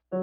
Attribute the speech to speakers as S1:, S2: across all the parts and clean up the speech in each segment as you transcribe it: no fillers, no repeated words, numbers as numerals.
S1: Hello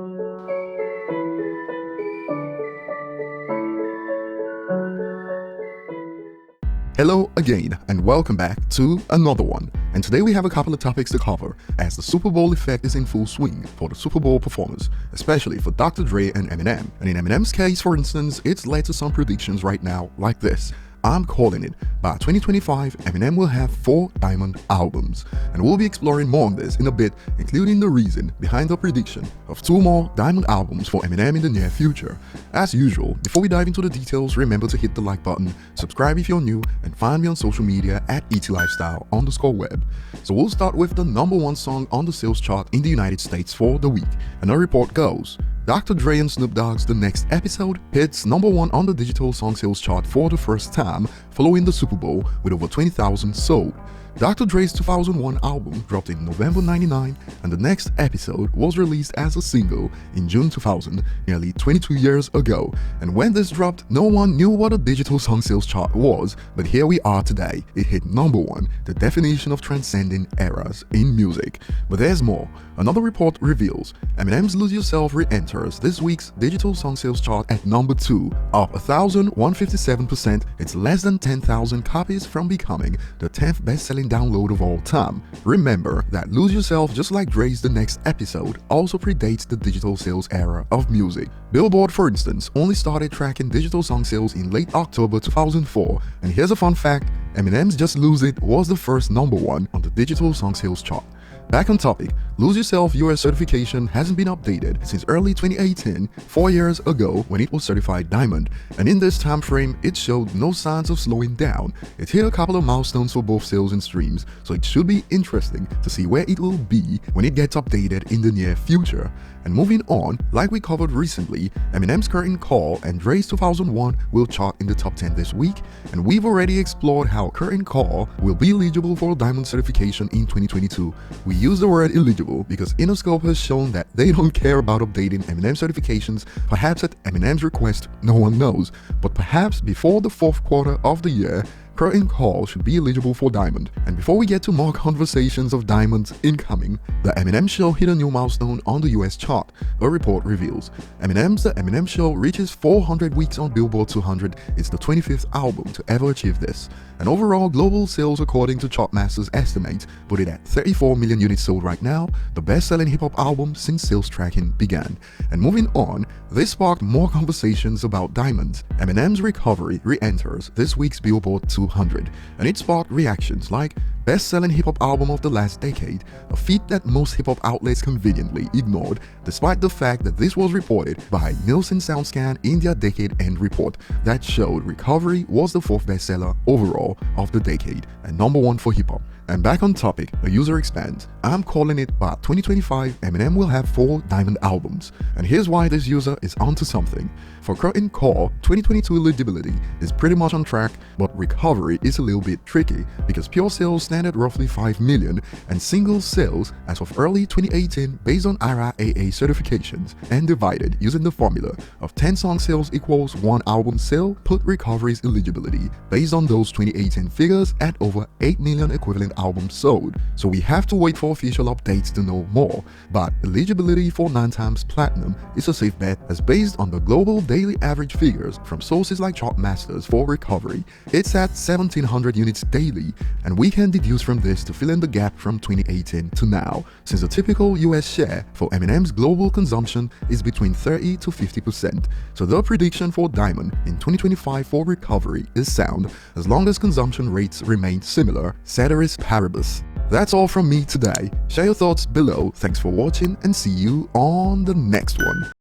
S1: again and welcome back to another one. And today we have a couple of topics to cover as the Super Bowl effect is in full swing for the Super Bowl performers, especially for Dr. Dre and Eminem. And in Eminem's case, for instance, it's led to some predictions right now like this. I'm calling it, by 2025, Eminem will have 4 diamond albums. And we'll be exploring more on this in a bit, including the reason behind the prediction of 2 more diamond albums for Eminem in the near future. As usual, before we dive into the details, remember to hit the like button, subscribe if you're new, and find me on social media at ETLifestyle_web. So we'll start with the #1 song on the sales chart in the United States for the week. And the report goes, Dr. Dre and Snoop Dogg's The Next Episode hits #1 on the digital song sales chart for the first time following the Super Bowl with over 20,000 sold. Dr. Dre's 2001 album dropped in November '99, and The Next Episode was released as a single in June 2000, nearly 22 years ago. And when this dropped, no one knew what a digital song sales chart was, but here we are today. It hit #1, the definition of transcending eras in music. But there's more. Another report reveals Eminem's Lose Yourself re-enters this week's digital song sales chart at #2, up 1,157%. It's less than 10,000 copies from becoming the 10th best-selling download of all time. Remember that Lose Yourself, just like Dre's The Next Episode, also predates the digital sales era of music. Billboard, for instance, only started tracking digital song sales in late October 2004, and here's a fun fact, Eminem's Just Lose It was the first #1 on the digital song sales chart. Back on topic, Lose Yourself US certification hasn't been updated since early 2018, 4 years ago when it was certified diamond, and in this time frame it showed no signs of slowing down. It hit a couple of milestones for both sales and streams, so it should be interesting to see where it will be when it gets updated in the near future. And moving on, like we covered recently, Eminem's Curtain Call and Dre's 2001 will chart in the top 10 this week, and we've already explored how Curtain Call will be eligible for diamond certification in 2022. We use the word eligible because Interscope has shown that they don't care about updating Eminem certifications, perhaps at Eminem's request, no one knows, but perhaps before the 4th quarter of the year, Curtain Call should be eligible for diamond. And before we get to more conversations of diamonds incoming, the Eminem Show hit a new milestone on the US chart, a report reveals. Eminem's The Eminem Show reaches 400 weeks on Billboard 200. It's the 25th album to ever achieve this. And overall global sales, according to Chartmaster's estimates, put it at 34 million units sold right now, the best-selling hip-hop album since sales tracking began. And moving on, this sparked more conversations about diamonds. Eminem's Recovery re-enters this week's Billboard 200, and it sparked reactions like best-selling hip-hop album of the last decade, a feat that most hip-hop outlets conveniently ignored, despite the fact that this was reported by Nielsen SoundScan in their Decade End report that showed Recovery was the 4th bestseller overall of the decade and #1 for hip-hop. And back on topic, a user expands. I'm calling it, by 2025, Eminem will have 4 diamond albums. And here's why this user is onto something. For Curtain Call, 2022 eligibility is pretty much on track, but Recovery is a little bit tricky because pure sales stand at roughly 5 million and single sales as of early 2018 based on IRA-AA certifications and divided using the formula of 10 song sales equals 1 album sale put Recovery's eligibility based on those 2018 figures at over 8 million equivalent albums sold. So we have to wait for official updates to know more, but eligibility for 9 times platinum is a safe bet as based on the global daily average figures from sources like Chartmasters for Recovery, it's at 1,700 units daily, and we can deduce from this to fill in the gap from 2018 to now, since the typical US share for Eminem's global consumption is between 30 to 50%. So the prediction for diamond in 2025 for Recovery is sound as long as consumption rates remain similar, ceteris paribus. That's all from me today. Share your thoughts below. Thanks for watching and see you on the next one.